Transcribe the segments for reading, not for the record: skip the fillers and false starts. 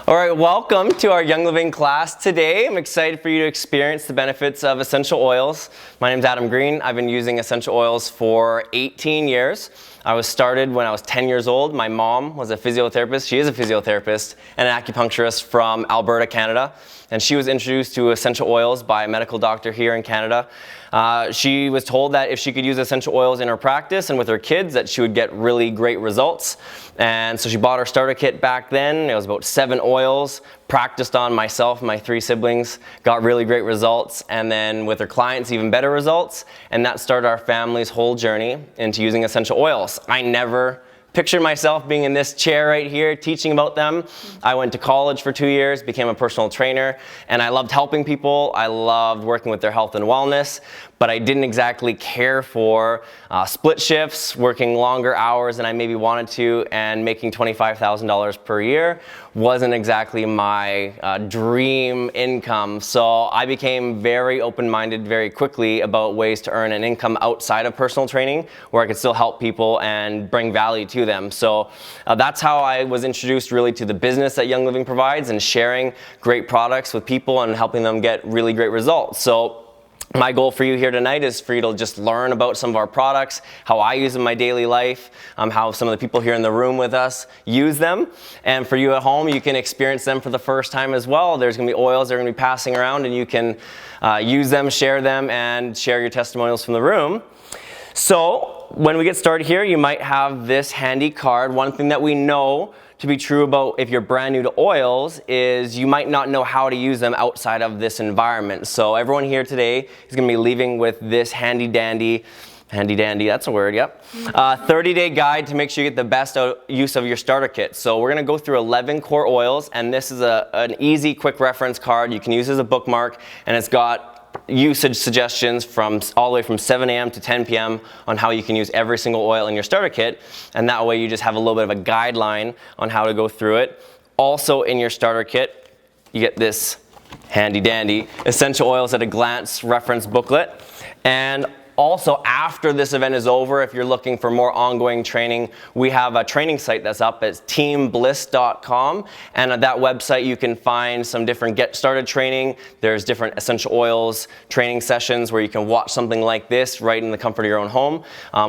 All right, welcome to our Young Living class today. I'm excited for you to experience the benefits of essential oils. My name is Adam Green. I've been using essential oils for 18 years. I was started when I was 10 years old. My mom was a physiotherapist. She is a physiotherapist and an acupuncturist from Alberta, Canada. And she was introduced to essential oils by a medical doctor here in Canada. She was told that if she could use essential oils in her practice and with her kids, that she would get really great results. And so she bought her starter kit back then. It was about 7 oils, practiced on myself and my 3 siblings, got really great results, and then with her clients, even better results. And that started our family's whole journey into using essential oils. I never pictured myself being in this chair right here teaching about them. I went to college for 2 years, became a personal trainer, and I loved helping people. I loved working with their health and wellness, but I didn't exactly care for split shifts, working longer hours than I maybe wanted to, and making $25,000 per year wasn't exactly my dream income. So I became very open-minded very quickly about ways to earn an income outside of personal training where I could still help people and bring value to them. So that's how I was introduced really to the business that Young Living provides and sharing great products with people and helping them get really great results. So my goal for you here tonight is for you to just learn about some of our products, how I use them in my daily life, how some of the people here in the room with us use them. And for you at home, you can experience them for the first time as well. There's going to be oils that are going to be passing around, and you can use them, and share your testimonials from the room. So when we get started here, you might have this handy card. One thing that we know to be true about if you're brand new to oils is you might not know how to use them outside of this environment. So everyone here today is going to be leaving with this handy dandy, that's a word, yep. 30-day guide to make sure you get the best use of your starter kit. So we're going to go through 11 core oils, and this is an easy, quick reference card you can use as a bookmark, and it's got usage suggestions from all the way from 7 a.m. to 10 p.m. on how you can use every single oil in your starter kit, and that way you just have a little bit of a guideline on how to go through it. Also in your starter kit, you get this handy dandy Essential Oils at a Glance reference booklet. And also, after this event is over, if you're looking for more ongoing training, we have a training site that's up. It's teambliss.com, and at that website you can find some different get started training. There's different essential oils training sessions where you can watch something like this right in the comfort of your own home.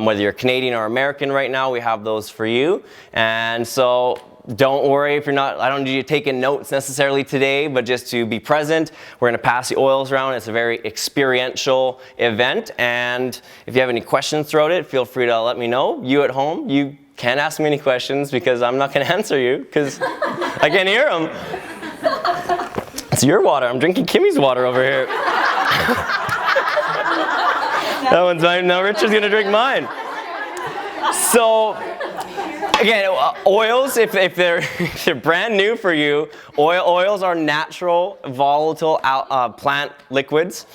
Whether you're Canadian or American right now, we have those for you. And so don't worry if you're not, I don't need you to take in notes necessarily today, but just to be present. We're going to pass the oils around. It's a very experiential event, and if you have any questions throughout it, feel free to let me know. You at home, you can ask me any questions because I'm not going to answer you because I can't hear them. It's your water. I'm drinking Kimmy's water over here. That one's mine. Now Richard's going to drink mine. So again, oils, if they're brand new for you, oils are natural, volatile plant liquids.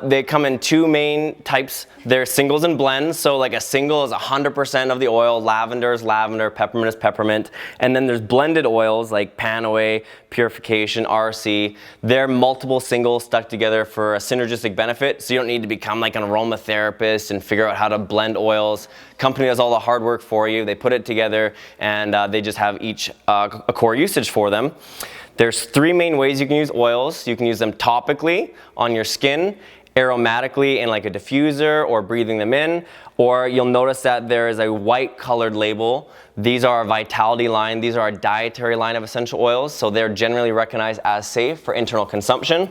They come in 2 main types. They're singles and blends. So like a single is 100% of the oil. Lavender is lavender, peppermint is peppermint. And then there's blended oils like Panaway, Purification, RC. They're multiple singles stuck together for a synergistic benefit. So you don't need to become like an aromatherapist and figure out how to blend oils. Company does all the hard work for you. They put it together, and they just have each a core usage for them. There's 3 main ways you can use oils. You can use them topically on your skin, aromatically in like a diffuser or breathing them in, or you'll notice that there is a white colored label. These are our Vitality line. These are our dietary line of essential oils, so they're generally recognized as safe for internal consumption.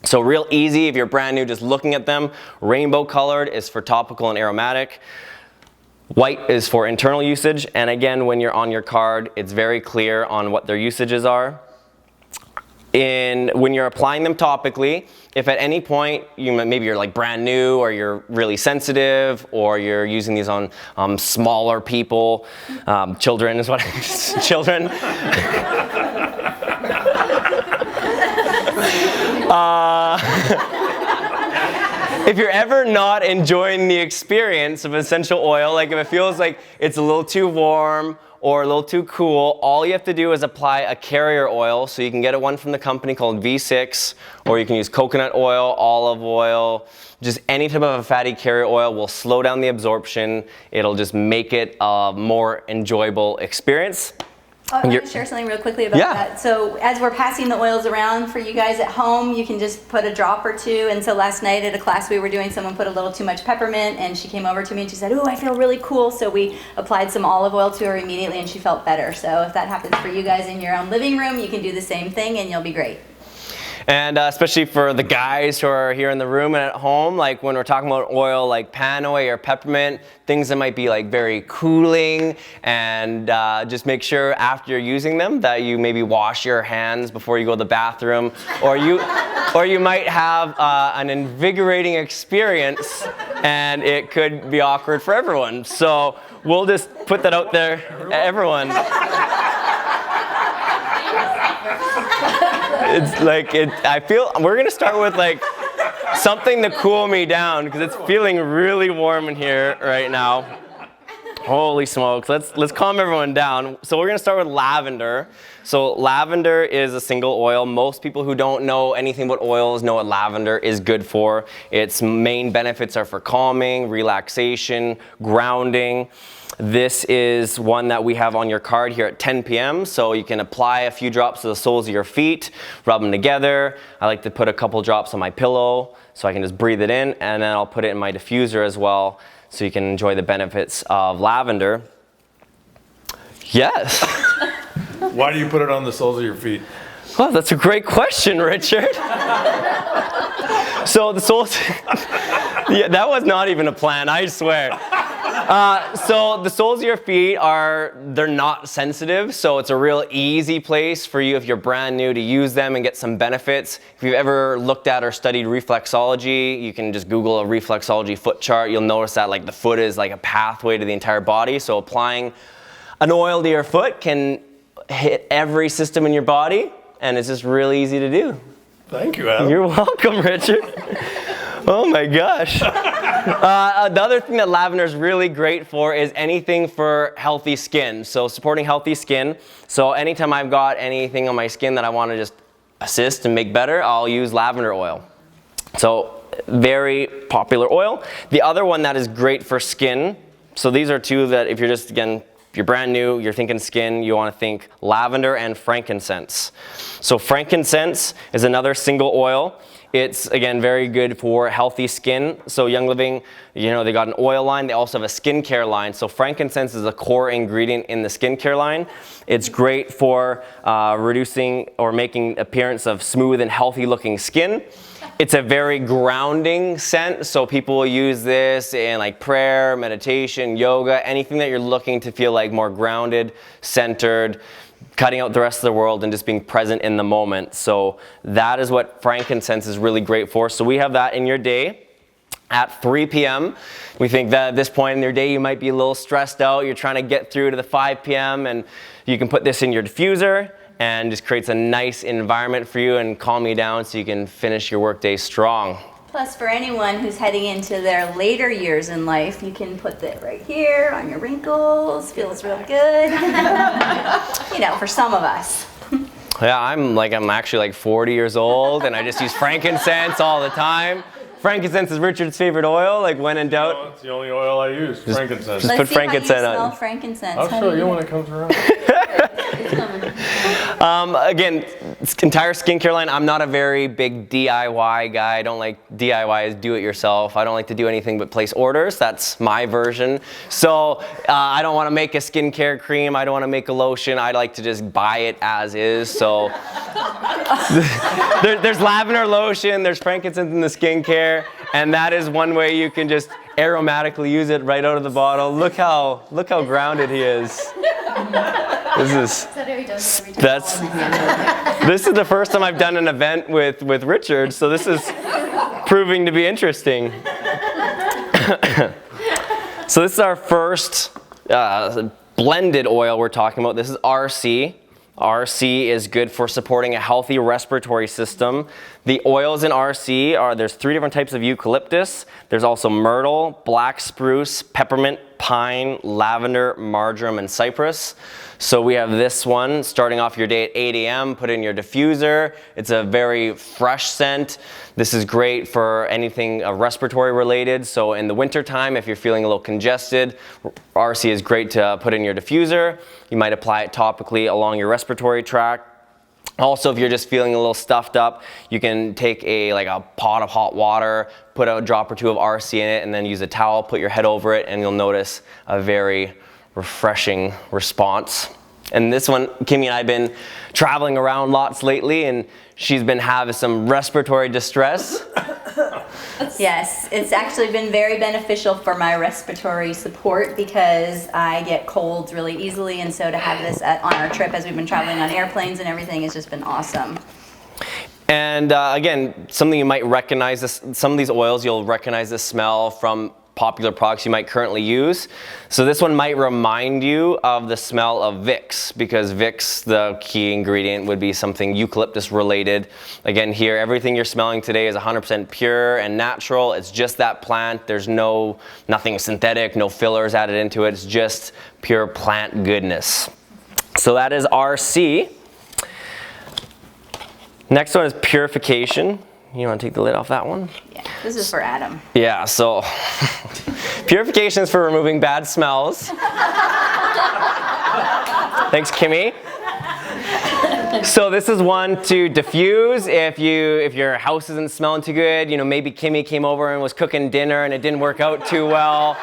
So real easy if you're brand new just looking at them. Rainbow colored is for topical and aromatic. White is for internal usage, and again, when you're on your card, it's very clear on what their usages are. When you're applying them topically, if at any point maybe you're like brand new, or you're really sensitive, or you're using these on smaller people, children is what children. If you're ever not enjoying the experience of essential oil, like if it feels like it's a little too warm or a little too cool, all you have to do is apply a carrier oil. So you can get one from the company called V6, or you can use coconut oil, olive oil, just any type of a fatty carrier oil will slow down the absorption. It'll just make it a more enjoyable experience. I'm going to share something real quickly about that. So as we're passing the oils around for you guys at home, you can just put a drop or two. And so last night at a class we were doing, someone put a little too much peppermint, and she came over to me and she said, "Ooh, I feel really cool." So we applied some olive oil to her immediately and she felt better. So if that happens for you guys in your own living room, you can do the same thing and you'll be great. And especially for the guys who are here in the room and at home, like when we're talking about oil like panoy or peppermint, things that might be like very cooling, and just make sure after you're using them that you maybe wash your hands before you go to the bathroom, or you might have an invigorating experience and it could be awkward for everyone. So we'll just put that out there, everyone. It's like I feel we're gonna start with like something to cool me down because it's feeling really warm in here right now. Holy smokes! Let's calm everyone down. So we're gonna start with lavender. So lavender is a single oil. Most people who don't know anything about oils know what lavender is good for. Its main benefits are for calming, relaxation, grounding. This is one that we have on your card here at 10 p.m. So you can apply a few drops to the soles of your feet, rub them together. I like to put a couple drops on my pillow so I can just breathe it in, and then I'll put it in my diffuser as well so you can enjoy the benefits of lavender. Yes. Why do you put it on the soles of your feet? Well, that's a great question, Richard. So the soles, yeah, that was not even a plan, I swear. So the soles of your feet they're not sensitive, so it's a real easy place for you if you're brand new to use them and get some benefits. If you've ever looked at or studied reflexology, you can just Google a reflexology foot chart. You'll notice that like the foot is like a pathway to the entire body, so applying an oil to your foot can hit every system in your body, and it's just really easy to do. Thank you, Adam. You're welcome, Richard. Oh my gosh. The other thing that lavender is really great for is anything for healthy skin. So supporting healthy skin. So anytime I've got anything on my skin that I want to just assist and make better, I'll use lavender oil. So very popular oil. The other one that is great for skin. So these are two that if you're just, again, if you're brand new, you're thinking skin, you want to think lavender and frankincense. So frankincense is another single oil. It's, again, very good for healthy skin. So Young Living, you know, they got an oil line. They also have a skincare line. So frankincense is a core ingredient in the skincare line. It's great for reducing or making appearance of smooth and healthy looking skin. It's a very grounding scent, so people will use this in like prayer, meditation, yoga, anything that you're looking to feel like more grounded, centered, cutting out the rest of the world and just being present in the moment. So that is what frankincense is really great for. So we have that in your day at 3 p.m. We think that at this point in your day you might be a little stressed out. You're trying to get through to the 5 p.m. and you can put this in your diffuser and just creates a nice environment for you and calm you down so you can finish your workday strong. Plus, for anyone who's heading into their later years in life, you can put that right here on your wrinkles. Feels real good. You know, for some of us. Yeah, I'm actually like 40 years old and I just use frankincense all the time. Frankincense is Richard's favorite oil, like when in doubt. No, it's the only oil I use, frankincense. Just put frankincense on. Smell frankincense. I'll show you when it comes around. Again, entire skincare line, I'm not a very big DIY guy. I don't like DIY as do it yourself. I don't like to do anything but place orders. That's my version. So I don't want to make a skincare cream. I don't want to make a lotion. I like to just buy it as is. So there's lavender lotion, there's frankincense in the skincare, and that is one way you can just aromatically use it right out of the bottle. Look how grounded he is. This is the first time I've done an event with Richard, so this is proving to be interesting. So this is our first blended oil we're talking about. This is RC. RC is good for supporting a healthy respiratory system. The oils in RC there's 3 different types of eucalyptus. There's also myrtle, black spruce, peppermint, pine, lavender, marjoram, and cypress. So we have this one starting off your day at 8 a.m. Put in your diffuser. It's a very fresh scent. This is great for anything respiratory related. So in the winter time, if you're feeling a little congested, RC is great to put in your diffuser. You might apply it topically along your respiratory tract. Also, if you're just feeling a little stuffed up, you can take a pot of hot water, put a drop or 2 of RC in it, and then use a towel, put your head over it, and you'll notice a very refreshing response. And this one, Kimmy and I have been traveling around lots lately, and she's been having some respiratory distress. Yes, it's actually been very beneficial for my respiratory support because I get colds really easily, and so to have this on our trip as we've been traveling on airplanes and everything has just been awesome. And again, something you might recognize, some of these oils, you'll recognize the smell from popular products you might currently use. So this one might remind you of the smell of Vicks, because Vicks, the key ingredient would be something eucalyptus related. Again, here, everything you're smelling today is 100% pure and natural. It's just that plant. There's nothing synthetic, no fillers added into it. It's just pure plant goodness. So that is RC. Next one is purification. You want to take the lid off that one? Yeah, this is for Adam. Yeah, so purification is for removing bad smells. Thanks, Kimmy. So this is one to diffuse if your house isn't smelling too good. Maybe Kimmy came over and was cooking dinner and it didn't work out too well.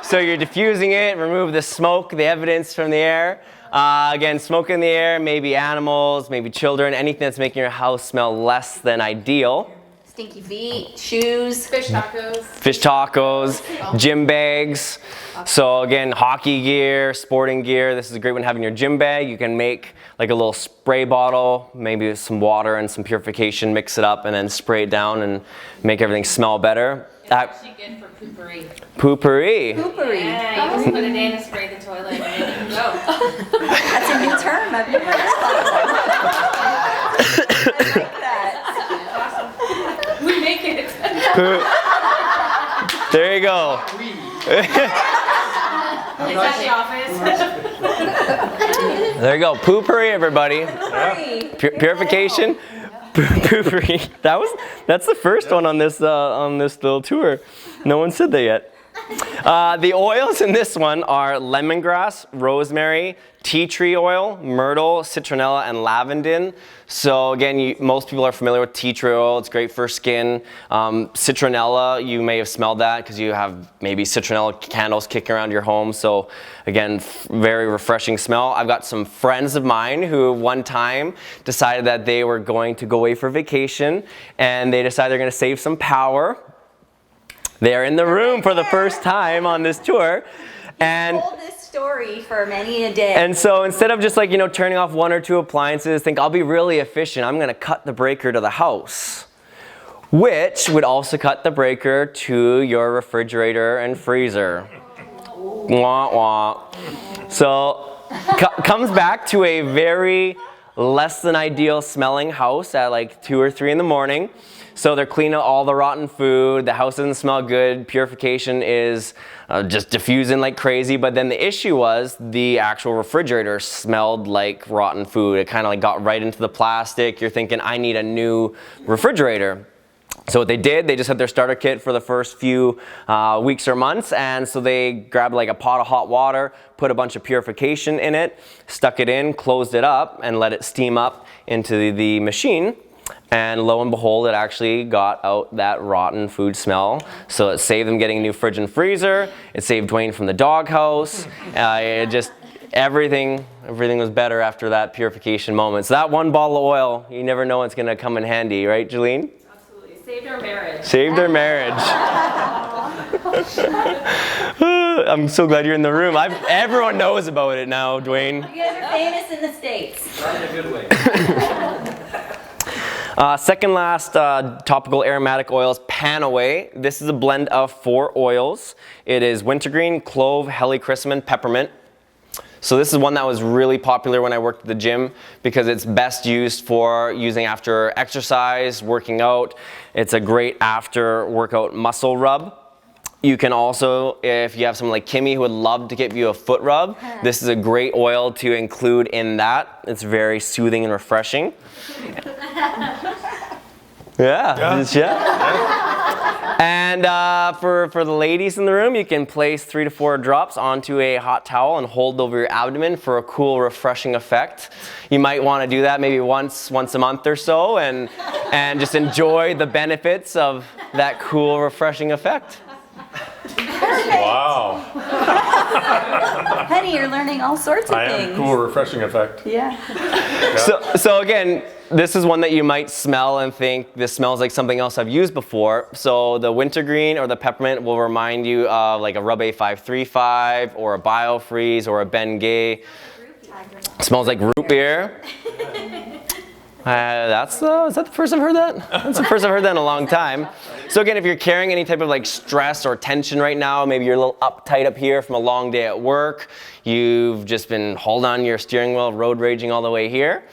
So you're diffusing it, remove the smoke, the evidence from the air. Again, smoke in the air, maybe animals, maybe children, anything that's making your house smell less than ideal. Stinky feet, shoes. Fish tacos. Fish tacos, gym bags. So again, hockey gear, sporting gear. This is a great one to have in your gym bag. You can make like a little spray bottle, maybe with some water and some purification, mix it up and then spray it down and make everything smell better. It's actually good for poopery. Poopery. Poopery. Yeah, you just put it in and spray the toilet and then you can go. That's a new term. I've never heard of. I like that. We make it. There you go. It's at the office. There you go. Poopery, everybody. Purification. Poopery. That's the first one on this little tour. No one said that yet. The oils in this one are lemongrass, rosemary, tea tree oil, myrtle, citronella, and lavandin. So again, most people are familiar with tea tree oil. It's great for skin. Citronella, you may have smelled that because you have maybe citronella candles kicking around your home. So again, very refreshing smell. I've got some friends of mine who one time decided that they were going to go away for vacation, and they decided they're going to save some power. They're in the room for the first time on this tour. And told this story for many a day. And so instead of just turning off 1 or 2 appliances, think I'll be really efficient. I'm going to cut the breaker to the house, which would also cut the breaker to your refrigerator and freezer. Wah, wah. So comes back to a very less than ideal smelling house at 2 or 3 in the morning. So they're cleaning all the rotten food, the house doesn't smell good, purification is just diffusing like crazy, but then the issue was the actual refrigerator smelled like rotten food. It kind of got right into the plastic. You're thinking, I need a new refrigerator. So what they did, they just had their starter kit for the first few weeks or months, and so they grabbed a pot of hot water, put a bunch of purification in it, stuck it in, closed it up, and let it steam up into the machine. And lo and behold, it actually got out that rotten food smell. So it saved them getting a new fridge and freezer. It saved Dwayne from the doghouse. Everything was better after that purification moment. So that one bottle of oil, you never know it's going to come in handy, right, Jolene? Absolutely. Saved our marriage. Saved our marriage. I'm so glad you're in the room. Everyone knows about it now, Dwayne. You guys are famous in the States. Not in a good way. Second last topical aromatic oil is Panaway. This is a blend of 4 oils. It is wintergreen, clove, helichrysum, peppermint. So this is one that was really popular when I worked at the gym because it's best used for using after exercise, working out. It's a great after workout muscle rub. You can also, if you have someone like Kimmy who would love to give you a foot rub, this is a great oil to include in that. It's very soothing and refreshing. Yeah. And for the ladies in the room, you can place 3 to 4 drops onto a hot towel and hold over your abdomen for a cool, refreshing effect. You might want to do that maybe once a month or so, and just enjoy the benefits of that cool, refreshing effect. Wow. Honey, you're learning all sorts of I things. am cool, refreshing effect. Yeah. So again, this is one that you might smell and think this smells like something else I've used before. So the wintergreen or the peppermint will remind you of like a Rub A535 or a BioFreeze or a Bengay. Smells like root beer. Is that the first I've heard that? That's the first I've heard that in a long time. So again, if you're carrying any type of like stress or tension right now, maybe you're a little uptight up here from a long day at work, you've just been holding on your steering wheel, road raging all the way here,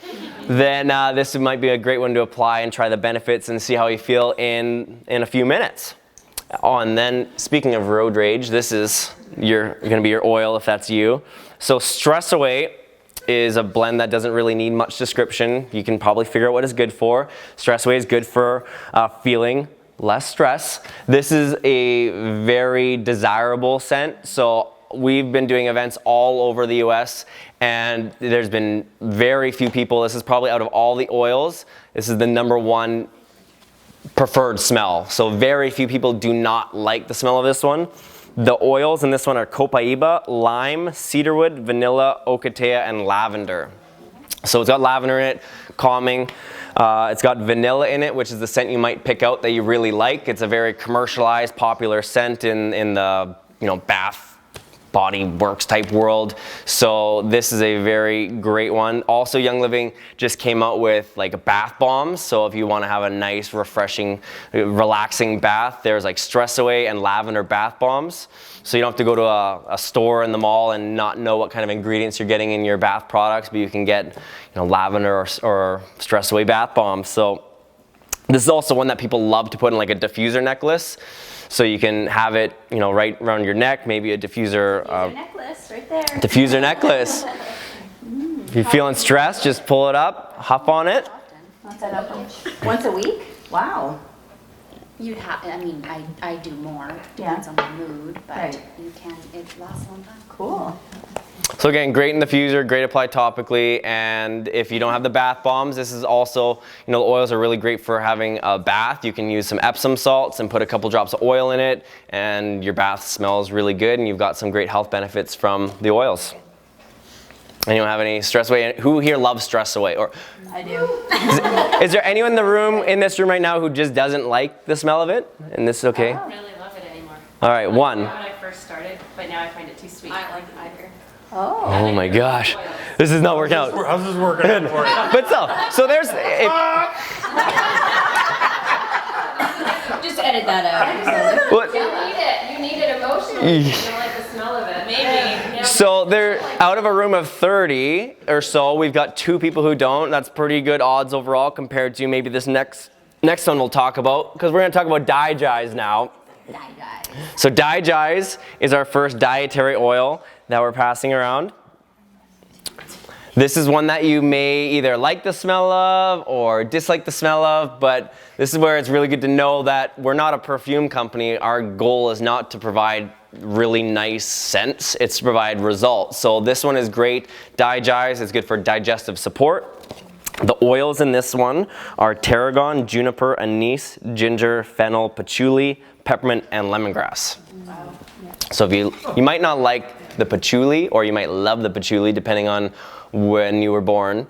then this might be a great one to apply and try the benefits and see how you feel in a few minutes. Oh, and then speaking of road rage, this is going to be your oil if that's you. So Stress Away is a blend that doesn't really need much description. You can probably figure out what it's good for. Stress Away is good for feeling less stress. This is a very desirable scent. So we've been doing events all over the US and there's been very few people. This is probably out of all the oils, this is the #1 preferred smell. So very few people do not like the smell of this one. The oils in this one are copaiba, lime, cedarwood, vanilla, ocotea, and lavender. So it's got lavender in it, calming. It's got vanilla in it, which is the scent you might pick out that you really like. It's a very commercialized, popular scent in the bath, body works type world. So this is a very great one. Also, Young Living just came out with like bath bombs. So if you want to have a nice, refreshing, relaxing bath, there's like Stress Away and lavender bath bombs. So you don't have to go to a store in the mall and not know what kind of ingredients you're getting in your bath products, but you can get lavender or Stress Away bath bombs. So this is also one that people love to put in like a diffuser necklace. So you can have it, right around your neck, maybe a diffuser. Necklace right there. Diffuser necklace. If you're feeling stressed, just pull it up, hop on it. What's that open? Once a week? Wow. You'd have, I do more, depends on my mood, but Right. it lasts a long time. Cool. So again, great in the diffuser, great applied topically, and if you don't have the bath bombs, this is also, the oils are really great for having a bath. You can use some Epsom salts and put a couple drops of oil in it, and your bath smells really good, and you've got some great health benefits from the oils. Anyone have any Stress Away? Who here loves Stress Away? Or I do. is there anyone in this room right now who just doesn't like the smell of it? And this is okay? I don't really love it anymore. All right, one. When I first started, but now I find it too sweet. I don't like it either. Oh. Oh my gosh, this is not working out. How's this working out for you? But so there's, Just edit that out. what, You need it. You need it emotionally. You don't like the smell of it. Maybe. Yeah. so there, out of a room of 30 or so, we've got 2 people who don't. That's pretty good odds overall compared to maybe this next one we'll talk about, because we're going to talk about Digize now. So Digize is our first dietary oil that we're passing around. This is one that you may either like the smell of or dislike the smell of, but this is where it's really good to know that we're not a perfume company. Our goal is not to provide really nice scents, it's to provide results. So this one is great. Digize is good for digestive support. The oils in this one are tarragon, juniper, anise, ginger, fennel, patchouli, peppermint, and lemongrass. Wow. So if you might not like the patchouli, or you might love the patchouli depending on when you were born.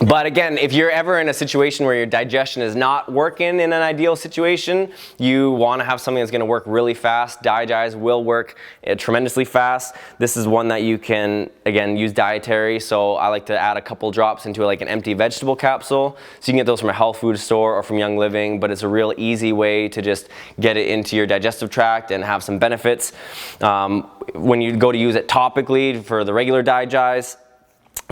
But again, if you're ever in a situation where your digestion is not working in an ideal situation, you want to have something that's going to work really fast. DiGize will work tremendously fast. This is one that you can, again, use dietary. So I like to add a couple drops into like an empty vegetable capsule. So you can get those from a health food store or from Young Living, but it's a real easy way to just get it into your digestive tract and have some benefits. When you go to use it topically for the regular DiGize,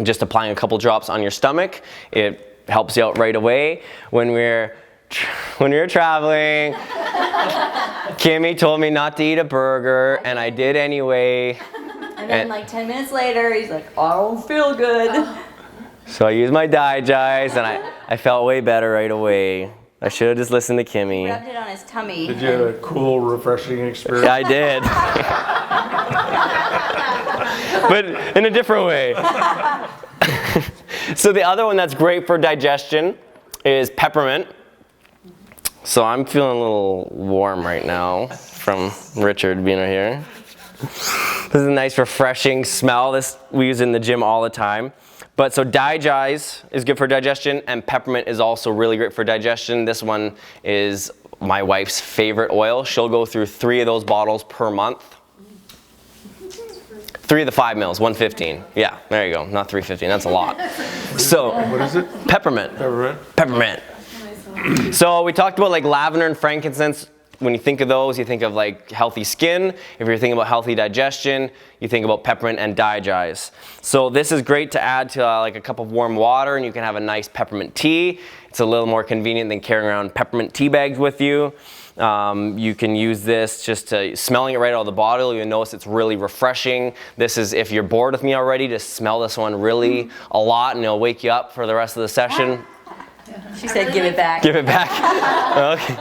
just applying a couple drops on your stomach, it helps you out right away. When we were traveling, Kimmy told me not to eat a burger, and I did anyway. And then like 10 minutes later, he's like, I don't feel good. So I used my DiGize, and I felt way better right away. I should have just listened to Kimmy. Rubbed it on his tummy. Did you have a cool, refreshing experience? I did. But in a different way. So the other one that's great for digestion is peppermint. So I'm feeling a little warm right now from Richard being right here. This is a nice refreshing smell. This we use in the gym all the time. But so DiGize is good for digestion, and peppermint is also really great for digestion. This one is my wife's favorite oil. She'll go through 3 of those bottles per month. 3 of the 5 mils, 115. Yeah, there you go. Not 315. That's a lot. So What is it? peppermint. Peppermint? Peppermint. So we talked about like lavender and frankincense. When you think of those, you think of like healthy skin. If you're thinking about healthy digestion, you think about peppermint and DiGize. So this is great to add to like a cup of warm water, and you can have a nice peppermint tea. It's a little more convenient than carrying around peppermint tea bags with you. You can use this just to smelling it right out of the bottle. You'll notice it's really refreshing. This is, if you're bored with me already, just smell this one really a lot, and it'll wake you up for the rest of the session. She said, give it back. Give it back. Okay.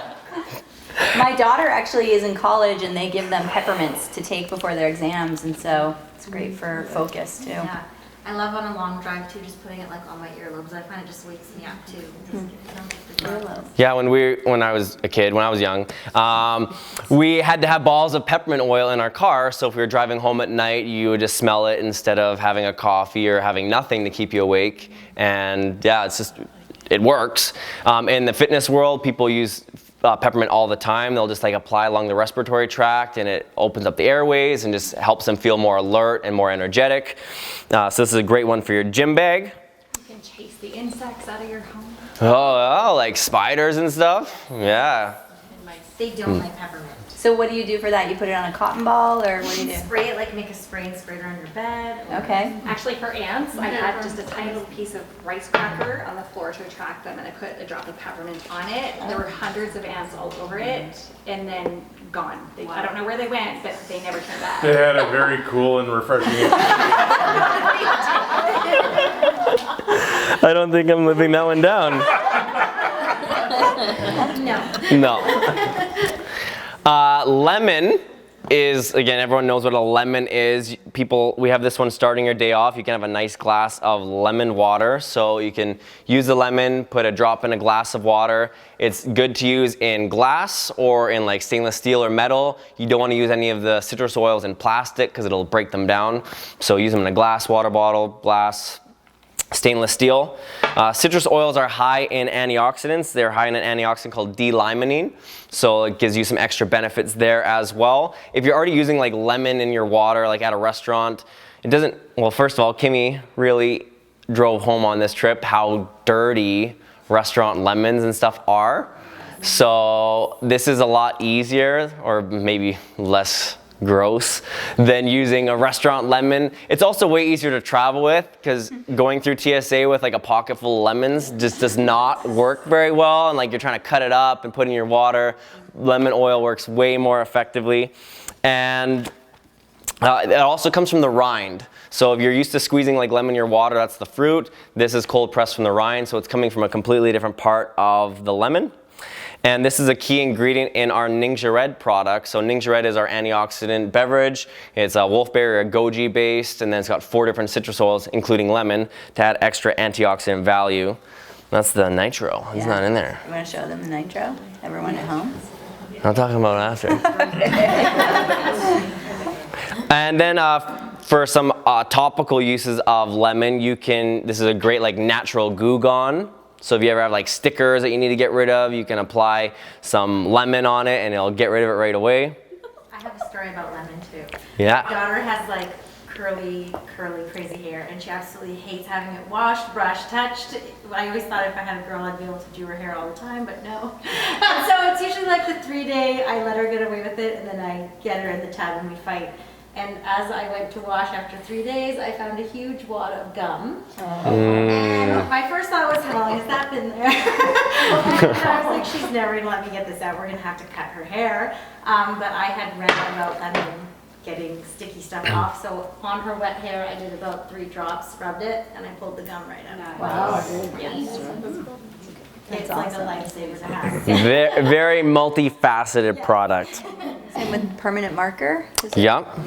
My daughter actually is in college, and they give them peppermints to take before their exams, and so it's great for focus too. Yeah, I love on a long drive too, just putting it like on my earlobes. I find it just wakes me up too. Yeah, when I was a kid, when I was young, we had to have balls of peppermint oil in our car. So if we were driving home at night, you would just smell it instead of having a coffee or having nothing to keep you awake. And yeah, it works. In the fitness world, people use peppermint all the time. They'll just like apply along the respiratory tract, and it opens up the airways and just helps them feel more alert and more energetic. So this is a great one for your gym bag. You can chase the insects out of your home. Oh, like spiders and stuff? Yeah. They don't like peppermint. So what do you do for that? You put it on a cotton ball, or what do you do? Spray it, like make a spray and spray it around your bed. Okay. Actually, for ants, I had just a tiny little piece of rice cracker on the floor to attract them, and I put a drop of peppermint on it. There were hundreds of ants all over it, and then gone. I don't know where they went, but they never came back. They had a very cool and refreshing experience. I don't think I'm living that one down. No. Lemon is, again, everyone knows what a lemon is. We have this one starting your day off. You can have a nice glass of lemon water. So you can use the lemon, put a drop in a glass of water. It's good to use in glass or in like stainless steel or metal. You don't want to use any of the citrus oils in plastic because it'll break them down. So use them in a glass, water bottle, glass, stainless steel. Citrus oils are high in antioxidants. They're high in an antioxidant called D-limonene. So it gives you some extra benefits there as well. If you're already using like lemon in your water, like at a restaurant, it doesn't, well, first of all, Kimmy really drove home on this trip how dirty restaurant lemons and stuff are. So this is a lot easier, or maybe less gross, than using a restaurant lemon. It's also way easier to travel with, because going through TSA with like a pocket full of lemons just does not work very well, and like you're trying to cut it up and put it in your water. Lemon oil works way more effectively. And it also comes from the rind. So if you're used to squeezing like lemon in your water, that's the fruit. This is cold pressed from the rind, so it's coming from a completely different part of the lemon. And this is a key ingredient in our Ningxia Red product. So Ningxia Red is our antioxidant beverage. It's a wolfberry or goji based, and then it's got 4 different citrus oils, including lemon, to add extra antioxidant value. That's the nitro. It's not in there. You want to show them the nitro? Everyone at home? I'm talking about after. And then For some topical uses of lemon, this is a great like natural goo gone. So if you ever have like stickers that you need to get rid of, you can apply some lemon on it and it'll get rid of it right away. I have a story about lemon too. Yeah. My daughter has like curly, crazy hair, and she absolutely hates having it washed, brushed, touched. I always thought if I had a girl, I'd be able to do her hair all the time, but no. And so it's usually like the 3-day, I let her get away with it, and then I get her in the tub and we fight. And as I went to wash after 3 days, I found a huge wad of gum. And my first thought was, how long has that been there? And I was like, she's never gonna let me get this out. We're gonna have to cut her hair. But I had read about lemon getting sticky stuff off. So on her wet hair, I did about 3 drops, rubbed it, and I pulled the gum right out. Wow. Yes. It's like a lifesaver to have. Very multifaceted product. Same with permanent marker. Yep.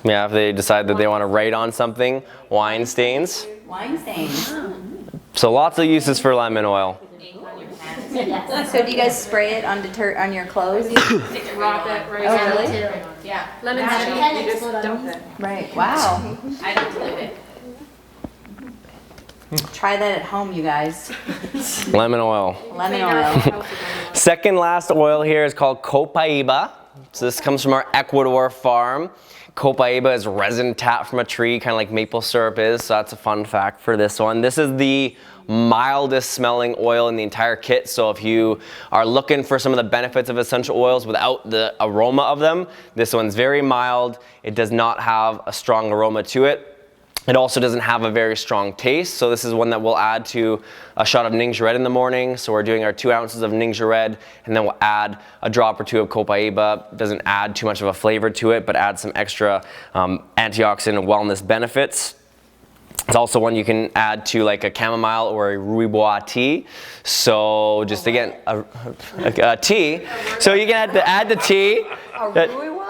Yeah, if they decide that they want to write on something, wine stains. Wine stains. So lots of uses for lemon oil. So do you guys spray it on on your clothes? Drop it right Oh, on. really? Yeah. Lemon Actually, you just dump it. Right. Wow. I don't believe it. Try that at home, you guys. Lemon oil. Lemon oil. Second last oil here is called Copaiba. So this comes from our Ecuador farm. Copaiba is resin tapped from a tree, kind of like maple syrup is, so that's a fun fact for this one. This is the mildest smelling oil in the entire kit, so if you are looking for some of the benefits of essential oils without the aroma of them, this one's very mild. It does not have a strong aroma to it. It also doesn't have a very strong taste, so this is one that we'll add to a shot of Ningxia Red in the morning. So we're doing our 2 ounces of Ningxia Red, and then we'll add a drop or 2 of Copaiba. Doesn't add too much of a flavor to it, but adds some extra antioxidant and wellness benefits. It's also one you can add to like a chamomile or a rooibos tea. So just again, a tea. So you can add the tea. A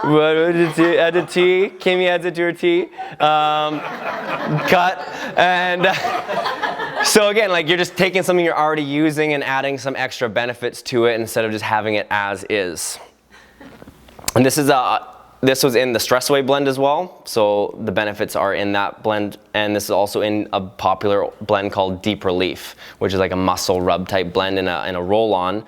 rooibos? Add the tea. Kimmy adds it to her tea. Cut. And so again, like you're just taking something you're already using and adding some extra benefits to it instead of just having it as is. And this was in the Stress Away blend as well, so the benefits are in that blend, and this is also in a popular blend called Deep Relief, which is like a muscle rub type blend in a roll-on,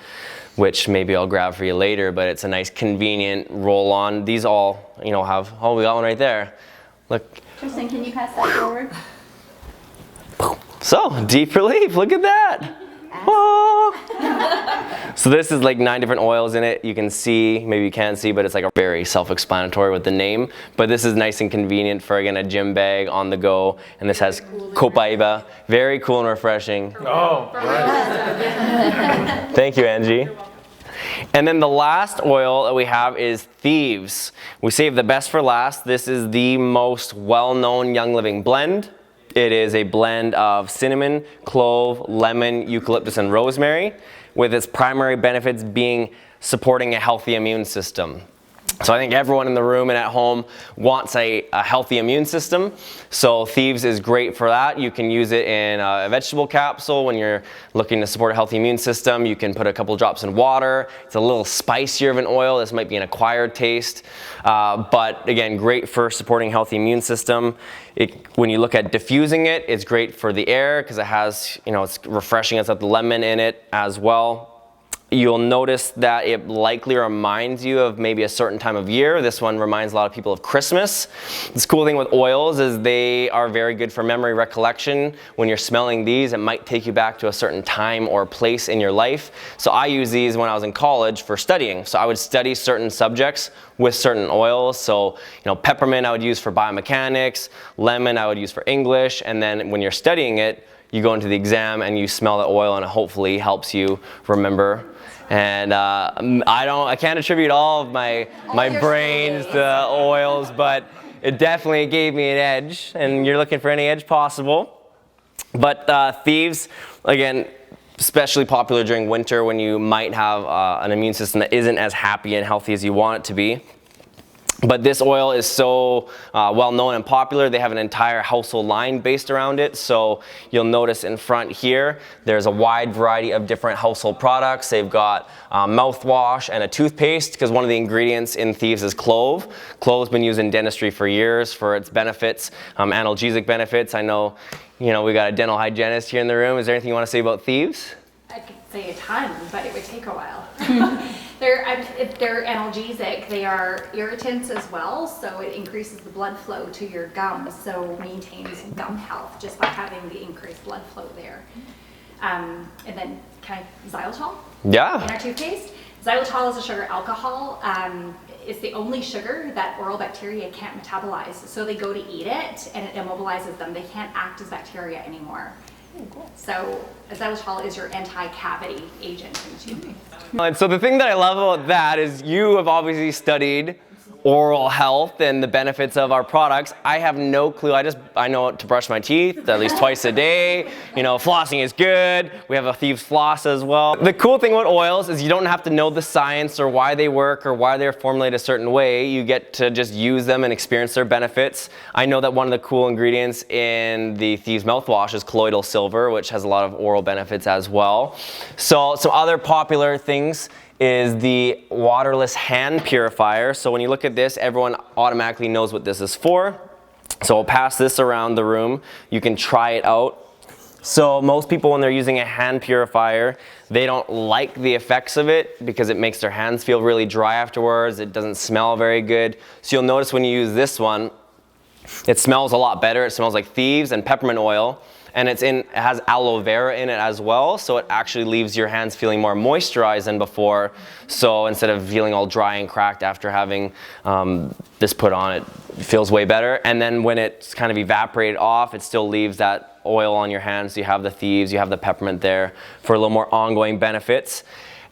which maybe I'll grab for you later, but it's a nice convenient roll-on. These all, we got one right there. Look. Tristan, can you pass that forward? So, Deep Relief, look at that. Oh. So this is like 9 different oils in it. You can see, maybe you can't see, but it's like a very self-explanatory with the name. But this is nice and convenient for, again, a gym bag on the go. And this has Copaiba. Very cool and refreshing. Oh, right. Thank you, Angie. And then the last oil that we have is Thieves. We saved the best for last. This is the most well-known Young Living blend. It is a blend of cinnamon, clove, lemon, eucalyptus, and rosemary, with its primary benefits being supporting a healthy immune system. So I think everyone in the room and at home wants a healthy immune system. So Thieves is great for that. You can use it in a vegetable capsule when you're looking to support a healthy immune system. You can put a couple drops in water. It's a little spicier of an oil. This might be an acquired taste. But again, great for supporting a healthy immune system. When you look at diffusing it, it's great for the air because it has, it's refreshing. It's got the lemon in it as well. You'll notice that it likely reminds you of maybe a certain time of year. This one reminds a lot of people of Christmas. The cool thing with oils is they are very good for memory recollection. When you're smelling these, it might take you back to a certain time or place in your life. So I use these when I was in college for studying. So I would study certain subjects with certain oils. So, peppermint I would use for biomechanics, lemon I would use for English, and then when you're studying it, you go into the exam and you smell the oil and it hopefully helps you remember. And I can't attribute all of my brains to oils, but it definitely gave me an edge, and you're looking for any edge possible. But Thieves, again, especially popular during winter when you might have an immune system that isn't as happy and healthy as you want it to be. But this oil is so well known and popular, they have an entire household line based around it. So you'll notice in front here, there's a wide variety of different household products. They've got mouthwash and a toothpaste, because one of the ingredients in Thieves is clove. Clove's been used in dentistry for years for its benefits, analgesic benefits. I know, we got a dental hygienist here in the room. Is there anything you want to say about Thieves? I could say a ton, but it would take a while. If they're analgesic, they are irritants as well, so it increases the blood flow to your gums, so maintains gum health just by having the increased blood flow there. And then xylitol Yeah. in our toothpaste. Xylitol is a sugar alcohol. It's the only sugar that oral bacteria can't metabolize, so they go to eat it and it immobilizes them. They can't act as bacteria anymore. So xylitol is your anti-cavity agent in the toothpaste. And so the thing that I love about that is you have obviously studied oral health and the benefits of our products. I have no clue. I know to brush my teeth at least twice a day. Flossing is good. We have a Thieves floss as well. The cool thing about oils is you don't have to know the science or why they work or why they're formulated a certain way. You get to just use them and experience their benefits. I know that one of the cool ingredients in the Thieves mouthwash is colloidal silver, which has a lot of oral benefits as well. So some other popular things is the waterless hand purifier. So when you look at this, everyone automatically knows what this is for. So I'll pass this around the room. You can try it out. So most people, when they're using a hand purifier, they don't like the effects of it because it makes their hands feel really dry afterwards. It doesn't smell very good. So you'll notice when you use this one, it smells a lot better. It smells like Thieves and peppermint oil. And it has aloe vera in it as well, so it actually leaves your hands feeling more moisturized than before. So instead of feeling all dry and cracked after having this put on, it feels way better. And then when it's kind of evaporated off, it still leaves that oil on your hands. So you have the Thieves, you have the peppermint there for a little more ongoing benefits.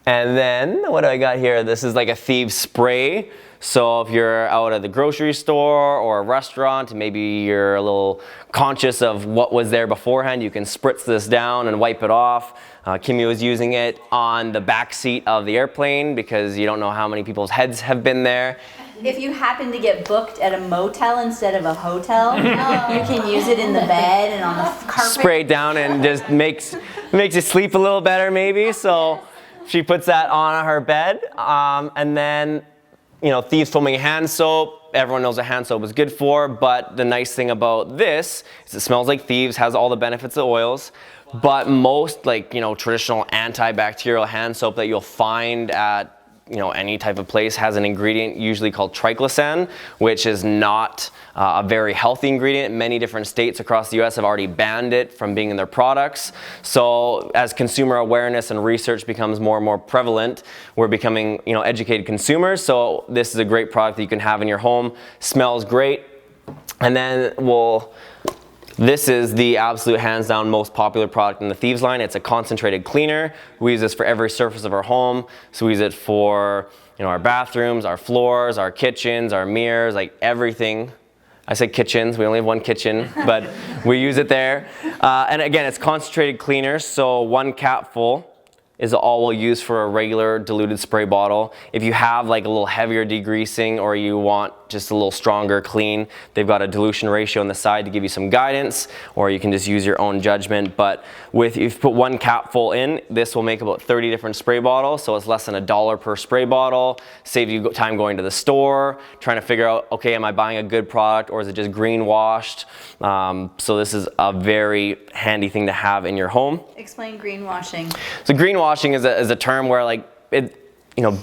And then, what do I got here? This is like a Thieves spray. So if you're out at the grocery store or a restaurant, and maybe you're a little conscious of what was there beforehand, you can spritz this down and wipe it off. Kimmy was using it on the back seat of the airplane because you don't know how many people's heads have been there. If you happen to get booked at a motel instead of a hotel, you can use it in the bed and on the carpet. Spray it down and just makes you sleep a little better maybe. So she puts that on her bed. And then, Thieves foaming hand soap. Everyone knows what hand soap is good for, but the nice thing about this is it smells like Thieves, has all the benefits of oils, but most traditional antibacterial hand soap that you'll find at any type of place has an ingredient usually called triclosan, which is not a very healthy ingredient. Many different states across the US have already banned it from being in their products. So as consumer awareness and research becomes more and more prevalent, we're becoming educated consumers. So this is a great product that you can have in your home. Smells great. And then this is the absolute hands down most popular product in the Thieves line. It's a concentrated cleaner. We use this for every surface of our home. So we use it for our bathrooms, our floors, our kitchens, our mirrors, like everything. I said kitchens, we only have one kitchen, but we use it there. And again, it's concentrated cleaner, so 1 capful is all we'll use for a regular diluted spray bottle. If you have like a little heavier degreasing or you want just a little stronger clean, they've got a dilution ratio on the side to give you some guidance, or you can just use your own judgment. But if you put 1 capful in, this will make about 30 different spray bottles, so it's less than $1 per spray bottle. Saves you time going to the store, trying to figure out, okay, am I buying a good product or is it just greenwashed? So this is a very handy thing to have in your home. Explain greenwashing. So greenwashing is a term where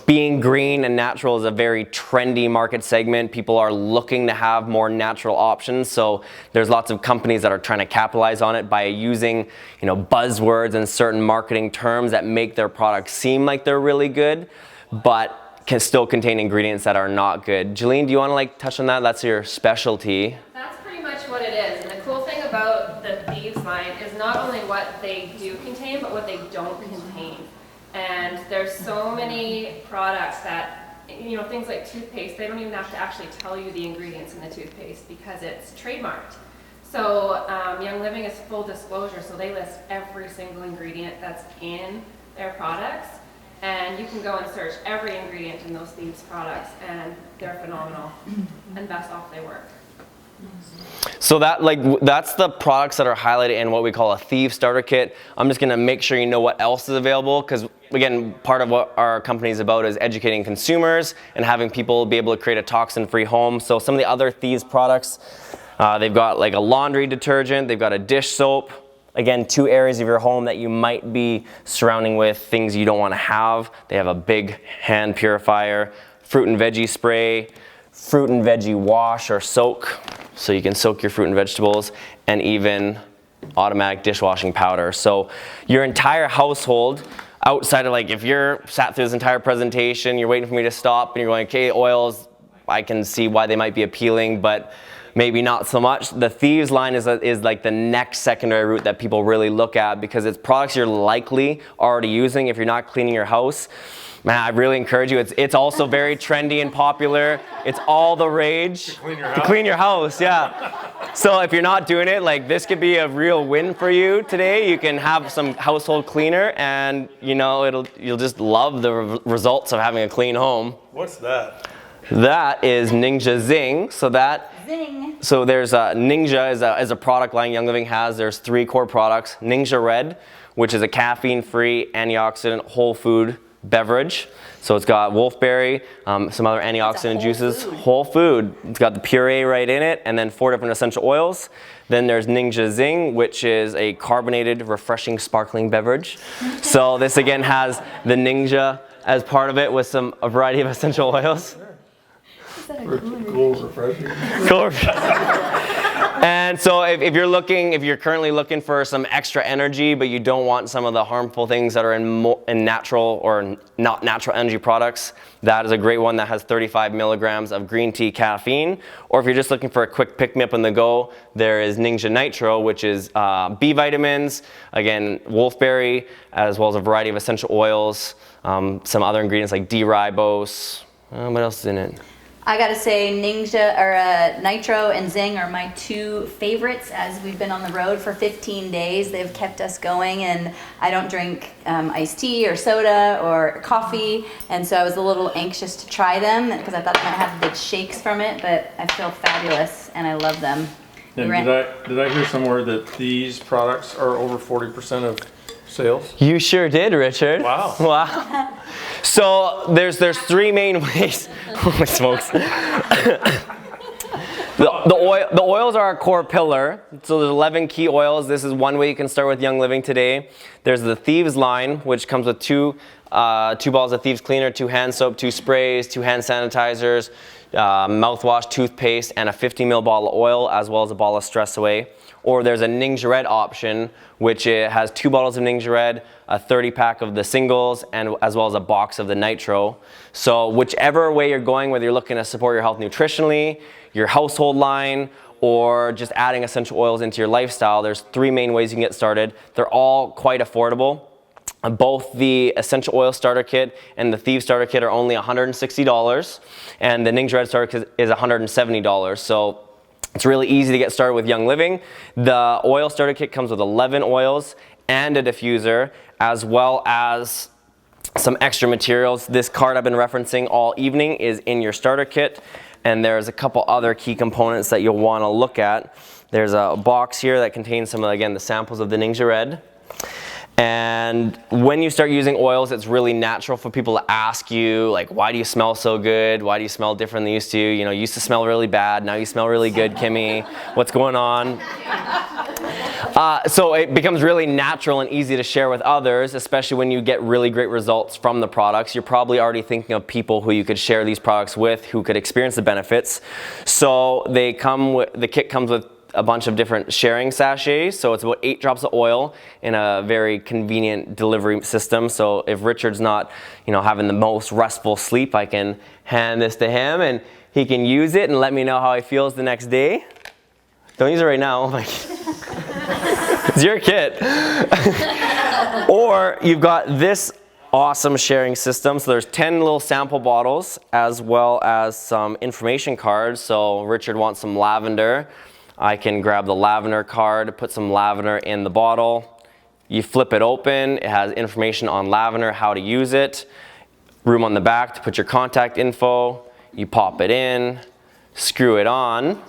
being green and natural is a very trendy market segment. People are looking to have more natural options. So there's lots of companies that are trying to capitalize on it by using, buzzwords and certain marketing terms that make their products seem like they're really good, but can still contain ingredients that are not good. Jolene, do you want to touch on that? That's your specialty. That's pretty much what it is. And the cool thing about the Thieves line is not only what they do contain, but what they don't contain. And there's so many products that, things like toothpaste, they don't even have to actually tell you the ingredients in the toothpaste because it's trademarked. So Young Living is full disclosure, so they list every single ingredient that's in their products. And you can go and search every ingredient in those Thieves products, and they're phenomenal, and best off they work. So that's the products that are highlighted in what we call a Thieves starter kit. I'm just gonna make sure you know what else is available, because again, part of what our company is about is educating consumers and having people be able to create a toxin-free home. So some of the other Thieves products, they've got like a laundry detergent, they've got a dish soap. Again, 2 areas of your home that you might be surrounding with things you don't want to have. They have a big hand purifier, fruit and veggie spray, fruit and veggie wash or soak, so you can soak your fruit and vegetables, and even automatic dishwashing powder. So your entire household, outside of like if you're sat through this entire presentation, you're waiting for me to stop and you're going, okay, oils, I can see why they might be appealing, but maybe not so much. The Thieves line is like the next secondary route that people really look at, because it's products you're likely already using if you're not cleaning your house. Man, I really encourage you. It's also very trendy and popular. It's all the rage to clean your house, yeah. So if you're not doing it, like this could be a real win for you today. You can have some household cleaner, and you know you'll just love the results of having a clean home. What's that? That is Ninja Zing. So Zing. So there's Ninja is a product line Young Living has. There's 3 core products. Ninja Red, which is a caffeine-free antioxidant whole food beverage. So it's got wolfberry, some other antioxidant juices, whole food. It's got the puree right in it, and then 4 different essential oils. Then there's Ninja Zing, which is a carbonated, refreshing, sparkling beverage. So this again has the Ninja as part of it with a variety of essential oils. Cool, refreshing. Cool. And so if you're currently looking for some extra energy, but you don't want some of the harmful things that are in natural or not natural energy products, that is a great one that has 35 milligrams of green tea caffeine. Or if you're just looking for a quick pick-me-up on the go, there is Ninja Nitro, which is B vitamins, again, wolfberry, as well as a variety of essential oils, some other ingredients like D-ribose. What else is in it? I gotta say, Nitro and Zing are my 2 favorites. As we've been on the road for 15 days, they've kept us going, and I don't drink iced tea or soda or coffee, and so I was a little anxious to try them because I thought I might have big shakes from it, but I feel fabulous and I love them. And did I hear somewhere that these products are over 40% of sales? You sure did, Richard. Wow. Wow. So there's 3 main ways. Holy smokes. The oils are our core pillar. So there's 11 key oils. This is one way you can start with Young Living today. There's the Thieves line, which comes with 2 bottles of Thieves cleaner, 2 hand soap, 2 sprays, 2 hand sanitizers, mouthwash, toothpaste, and a 50 ml bottle of oil, as well as a bottle of Stress Away. Or there's a Ninja Red option, which it has 2 bottles of Ninja Red, a 30-pack of the singles, and as well as a box of the Nitro. So whichever way you're going, whether you're looking to support your health nutritionally, your household line, or just adding essential oils into your lifestyle, there's 3 main ways you can get started. They're all quite affordable. Both the Essential Oil Starter Kit and the Thieves Starter Kit are only $160, and the Ninja Red Starter Kit is $170. So it's really easy to get started with Young Living. The Oil Starter Kit comes with 11 oils and a diffuser, as well as some extra materials. This card I've been referencing all evening is in your starter kit, and there's a couple other key components that you'll want to look at. There's a box here that contains some of, again, the samples of the Ninja Red. And when you start using oils, it's really natural for people to ask you, like, why do you smell so good? Why do you smell different than you used to? You know, you used to smell really bad, now you smell really good, Kimmy. What's going on? So it becomes really natural and easy to share with others, especially when you get really great results from the products. You're probably already thinking of people who you could share these products with, who could experience the benefits. So the kit comes with a bunch of different sharing sachets. So it's about 8 drops of oil in a very convenient delivery system. So if Richard's not, having the most restful sleep, I can hand this to him and he can use it and let me know how he feels the next day. Don't use it right now. It's your kit. Or you've got this awesome sharing system. So there's 10 little sample bottles as well as some information cards. So Richard wants some lavender. I can grab the lavender card, put some lavender in the bottle, You flip it open, it has information on lavender, how to use it, room on the back to put your contact info, you pop it in, screw it on,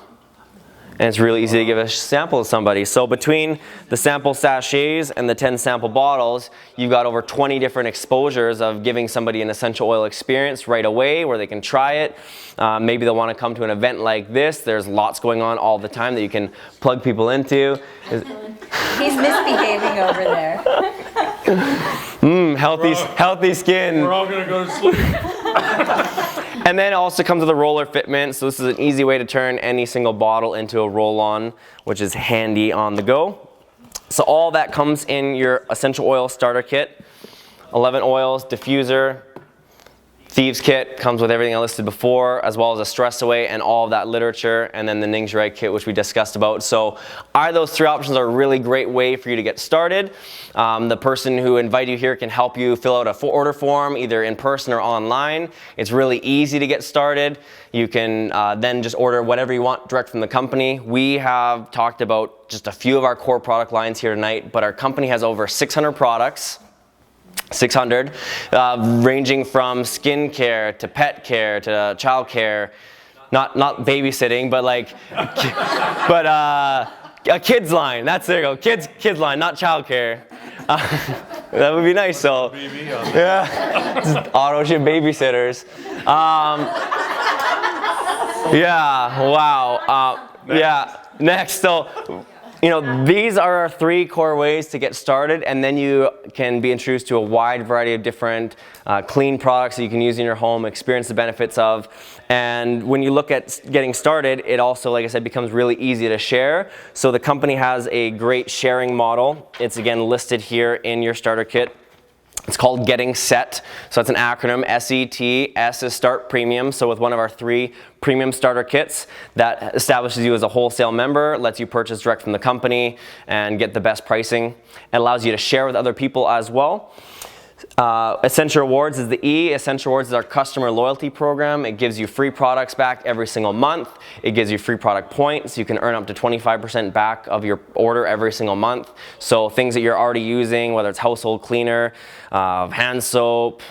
and it's really easy to give a sample to somebody. So between the sample sachets and the 10 sample bottles, you've got over 20 different exposures of giving somebody an essential oil experience right away where they can try it. Maybe they'll want to come to an event like this. There's lots going on all the time that you can plug people into. He's misbehaving over there. Healthy skin. We're all gonna go to sleep. And then it also comes with a roller fitment, so this is an easy way to turn any single bottle into a roll-on, which is handy on the go. So all that comes in your essential oil starter kit. 11 oils, diffuser, Thieves Kit comes with everything I listed before, as well as a stress away and all of that literature, and then the Ningxia kit, which we discussed about. So those three options are a really great way for you to get started. The person who invited you here can help you fill out a order form, either in person or online. It's really easy to get started. You can then just order whatever you want direct from the company. We have talked about just a few of our core product lines here tonight, but our company has over 600 products. 600, ranging from skincare to pet care to child care, not babysitting, but like, a kids line. There you go, kids line, not child care. That would be nice. So, yeah, auto ship babysitters. Yeah, wow. Yeah, next. So, these are our three core ways to get started, and then you can be introduced to a wide variety of different clean products that you can use in your home, experience the benefits of. And when you look at getting started, it also, like I said, becomes really easy to share. So the company has a great sharing model. It's again listed here in your starter kit. It's called Getting Set. So it's an acronym, SET. S is Start Premium. So with one of our 3 premium starter kits, that establishes you as a wholesale member, lets you purchase direct from the company and get the best pricing. It allows you to share with other people as well. Essential Rewards is the E. Essential Rewards is our customer loyalty program. It gives you free products back every single month. It gives you free product points. You can earn up to 25% back of your order every single month. So things that you're already using, whether it's household cleaner, hand soap,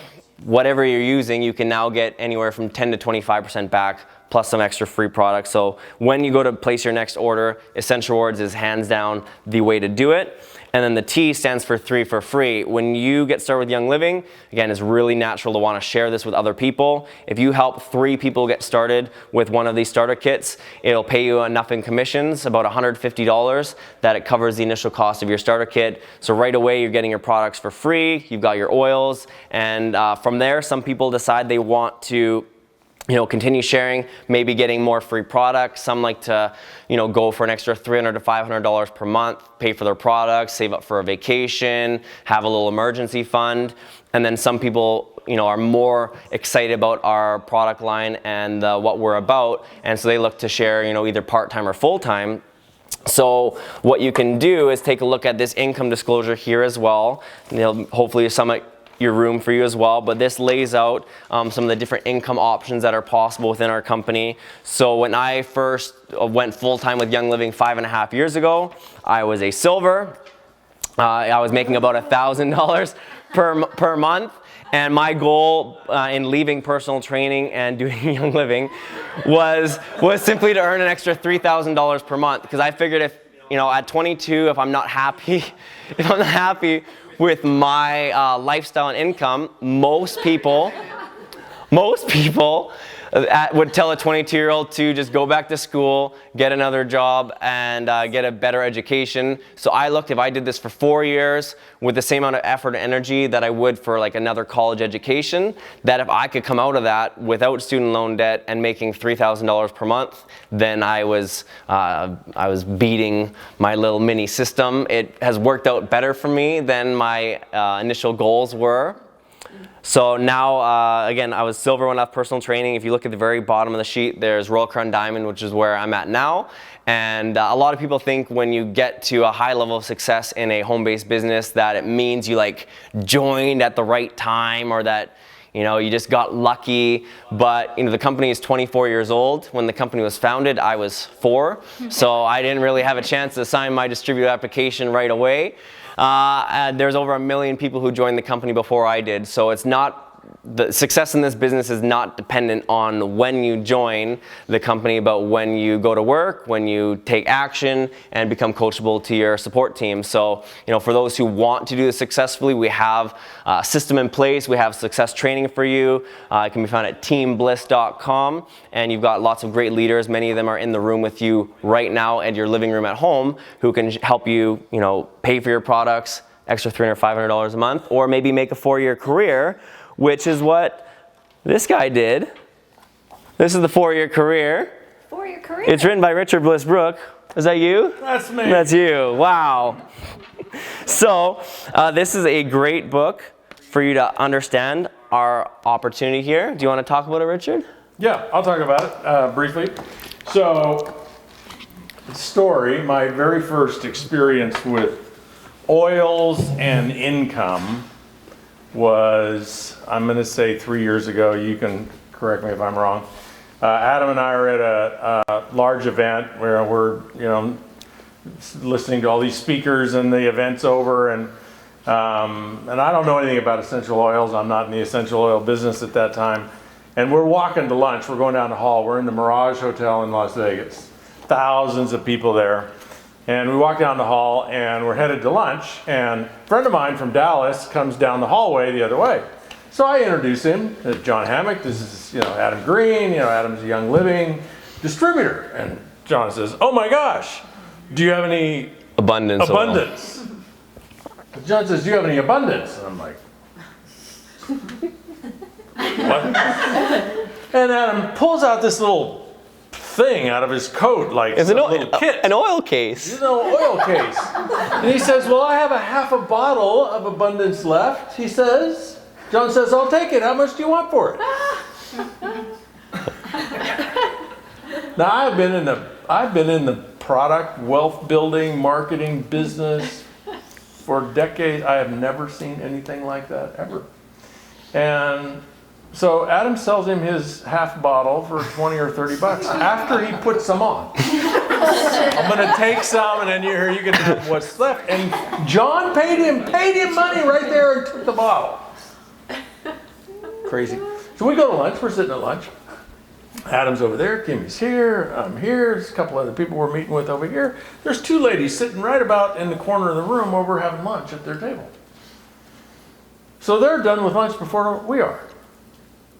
whatever you're using, you can now get anywhere from 10 to 25% back, plus some extra free products. So when you go to place your next order, Essential Rewards is hands down the way to do it. And then the T stands for 3 for free. When you get started with Young Living, again, it's really natural to want to share this with other people. If you help 3 people get started with one of these starter kits, it'll pay you enough in commissions, about $150, that it covers the initial cost of your starter kit. So right away, you're getting your products for free, you've got your oils, and from there, some people decide they want to continue sharing, maybe getting more free products. Some like to, go for an extra $300 to $500 per month, pay for their products, save up for a vacation, have a little emergency fund. And then some people, are more excited about our product line and what we're about. And so they look to share, either part-time or full-time. So what you can do is take a look at this income disclosure here as well. And hopefully sum it your room for you as well, but this lays out some of the different income options that are possible within our company. So when I first went full-time with Young Living 5.5 years ago, I was a silver. I was making about $1,000 per month. And my goal in leaving personal training and doing Young Living was simply to earn an extra $3,000 per month. Because I figured if, at 22, if I'm not happy with my lifestyle and income, most people would tell a 22-year-old to just go back to school, get another job, and get a better education. So I looked, if I did this for 4 years with the same amount of effort and energy that I would for like another college education, that if I could come out of that without student loan debt and making $3,000 per month, then I was beating my little mini system. It has worked out better for me than my initial goals were. So now, again, I was silver when I left personal training. If you look at the very bottom of the sheet, there's Royal Crown Diamond, which is where I'm at now. And a lot of people think when you get to a high level of success in a home-based business that it means you like joined at the right time, or that you know, you just got lucky. But, you know, the company is 24 years old. When the company was founded, I was 4. So I didn't really have a chance to sign my distributor application right away. And there's over 1 million people who joined the company before I did. So it's not, the success in this business is not dependent on when you join the company, but when you go to work, when you take action and become coachable to your support team. So, you know, for those who want to do this successfully, we have a system in place. We have success training for you. It can be found at teambliss.com, and you've got lots of great leaders. Many of them are in the room with you right now at your living room at home who can help you, you know, pay for your products, extra $300, $500 a month, or maybe make a 4-year career, which is what this guy did. This is the 4-year career. 4-year career. It's written by Richard Bliss Brooke. Is that you? That's me. That's you. Wow. So this is a great book for you to understand our opportunity here. Do you want to talk about it, Richard? Yeah, I'll talk about it briefly. So, story, my very first experience with oils and income was, I'm going to say 3 years ago. You can correct me if I'm wrong. Adam and I are at a large event where we're, you know, listening to all these speakers, and the event's over, and I don't know anything about essential oils. I'm not in the essential oil business at that time. And we're walking to lunch. We're going down the hall. We're in the Mirage Hotel in Las Vegas. Thousands of people there. And we walk down the hall, and we're headed to lunch, and a friend of mine from Dallas comes down the hallway the other way. So I introduce him to John Hammock. This is, you know, Adam Green. You know, Adam's a Young Living distributor. And John says, "Oh my gosh, do you have any Abundance. John says, "Do you have any abundance?" And I'm like, what? And Adam pulls out this little thing out of his coat, like It's some little kit. an oil case. It's an oil case. And he says, "Well, I have a half a bottle of abundance left," he says. John says, "I'll take it. How much do you want for it?" Now, I've been in the product, wealth building, marketing business for decades. I have never seen anything like that, ever. And so Adam sells him his half bottle for 20 or 30 bucks after he puts some on. I'm going to take some, and then you can have what's left. And John paid him money right there and took the bottle. Crazy. So we go to lunch. We're sitting at lunch. Adam's over there. Kimmy's here. I'm here. There's a couple other people we're meeting with over here. There's 2 ladies sitting right about in the corner of the room where we're having lunch at their table. So they're done with lunch before we are.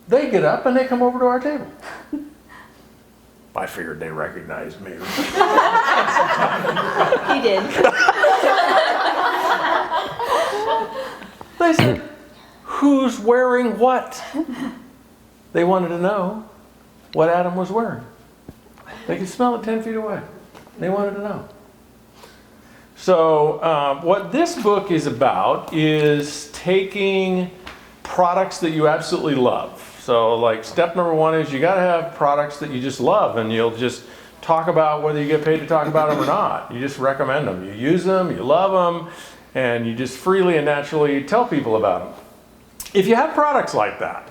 They get up and they come over to our table. I figured they recognized me. He did. They said, "Who's wearing what?" They wanted to know what Adam was wearing. They could smell it 10 feet away. They wanted to know. So what this book is about is taking products that you absolutely love. So like step number 1 is you got to have products that you just love, and you'll just talk about whether you get paid to talk about them or not. You just recommend them. You use them, you love them, and you just freely and naturally tell people about them. If you have products like that,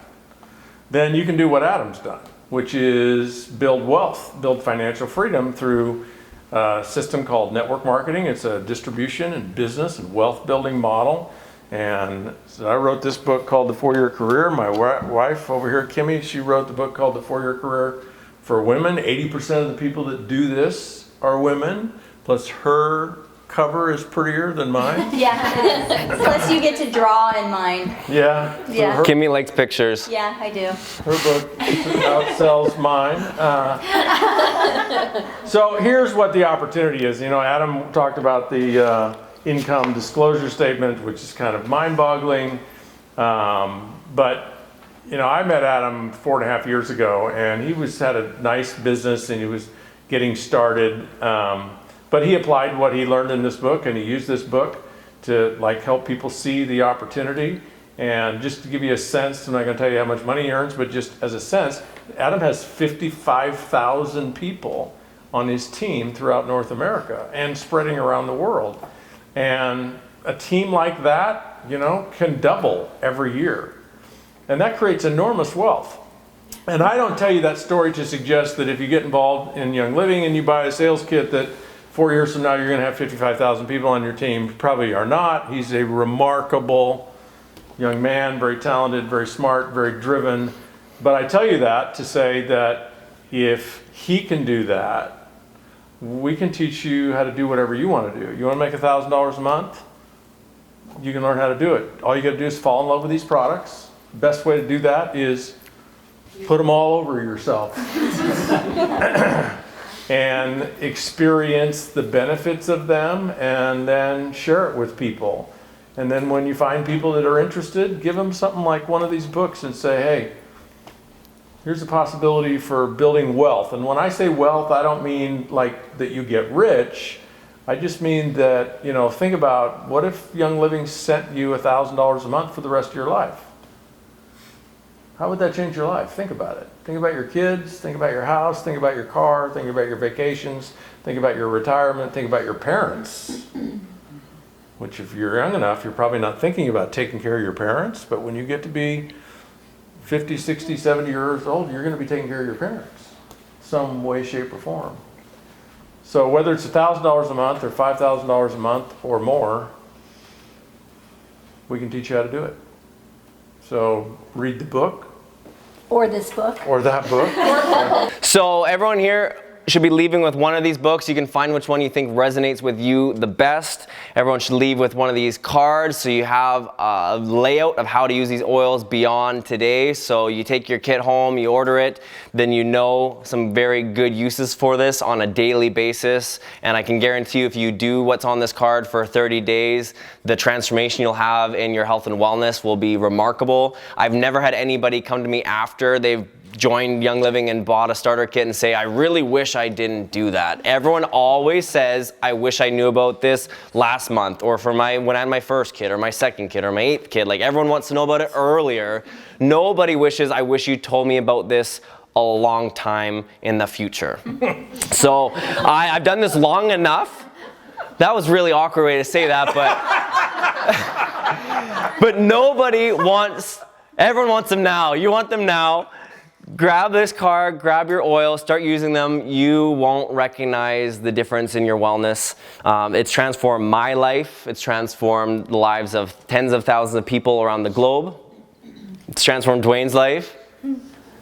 then you can do what Adam's done, which is build wealth, build financial freedom through a system called network marketing. It's a distribution and business and wealth building model. And so I wrote this book called The 4-Year Career. My wife over here, Kimmy, she wrote the book called The 4-Year Career for Women. 80% of the people that do this are women, plus her cover is prettier than mine. Yeah, it is. Plus you get to draw in mine. Yeah. Yeah. Kimmy likes pictures. Yeah, I do. Her book outsells mine. So here's what the opportunity is. You know, Adam talked about the income disclosure statement, which is kind of mind-boggling. But, you know, I met Adam 4.5 years ago, and he had a nice business, and he was getting started. But he applied what he learned in this book, and he used this book to like help people see the opportunity. And just to give you a sense, I'm not going to tell you how much money he earns, but just as a sense, Adam has 55,000 people on his team throughout North America and spreading around the world. And a team like that, you know, can double every year. And that creates enormous wealth. And I don't tell you that story to suggest that if you get involved in Young Living and you buy a sales kit that 4 years from now you're going to have 55,000 people on your team. You probably are not. He's a remarkable young man, very talented, very smart, very driven. But I tell you that to say that if he can do that, we can teach you how to do whatever you want to do. You want to make $1,000 a month? You can learn how to do it. All you got to do is fall in love with these products. The best way to do that is put them all over yourself and experience the benefits of them, and then share it with people. And then when you find people that are interested, give them something like one of these books and say, hey, here's a possibility for building wealth. And when I say wealth, I don't mean like that you get rich. I just mean that, you know, think about what if Young Living sent you $1,000 a month for the rest of your life? How would that change your life? Think about it. Think about your kids, think about your house, think about your car, think about your vacations, think about your retirement, think about your parents. Which if you're young enough, you're probably not thinking about taking care of your parents, but when you get to be 50, 60, 70 years old, you're going to be taking care of your parents, some way, shape, or form. So whether it's $1,000 a month or $5,000 a month or more, we can teach you how to do it. So read the book. Or this book. Or that book. So everyone here should be leaving with one of these books. You can find which one you think resonates with you the best. Everyone should leave with one of these cards so you have a layout of how to use these oils beyond today. So you take your kit home, you order it, then you know some very good uses for this on a daily basis. And I can guarantee you if you do what's on this card for 30 days, the transformation you'll have in your health and wellness will be remarkable. I've never had anybody come to me after they've joined Young Living and bought a starter kit and say, I really wish I didn't do that. Everyone always says, I wish I knew about this last month, or when I had my first kid or my second kid or my 8th kid. Like, everyone wants to know about it earlier. Nobody wishes, I wish you told me about this a long time in the future. So I've done this long enough. That was a really awkward way to say that, but nobody wants, everyone wants them now. You want them now. Grab this card, grab your oil, start using them. You won't recognize the difference in your wellness. It's transformed my life. It's transformed the lives of tens of thousands of people around the globe. It's transformed Dwayne's life.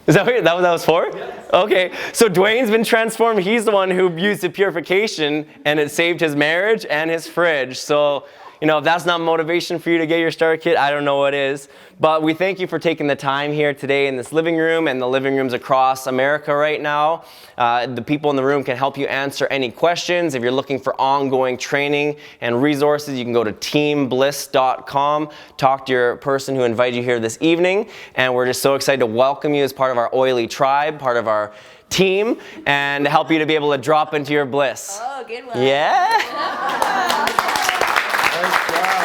Is that what that was for? Yes. Okay, so Dwayne's been transformed. He's the one who used the purification, and it saved his marriage and his fridge. So, you know, if that's not motivation for you to get your starter kit, I don't know what is. But we thank you for taking the time here today in this living room and the living rooms across America right now. The people in the room can help you answer any questions. If you're looking for ongoing training and resources, you can go to teambliss.com, talk to your person who invited you here this evening. And we're just so excited to welcome you as part of our oily tribe, part of our team, and help you to be able to drop into your bliss. Oh, good one. Yeah? Nice job.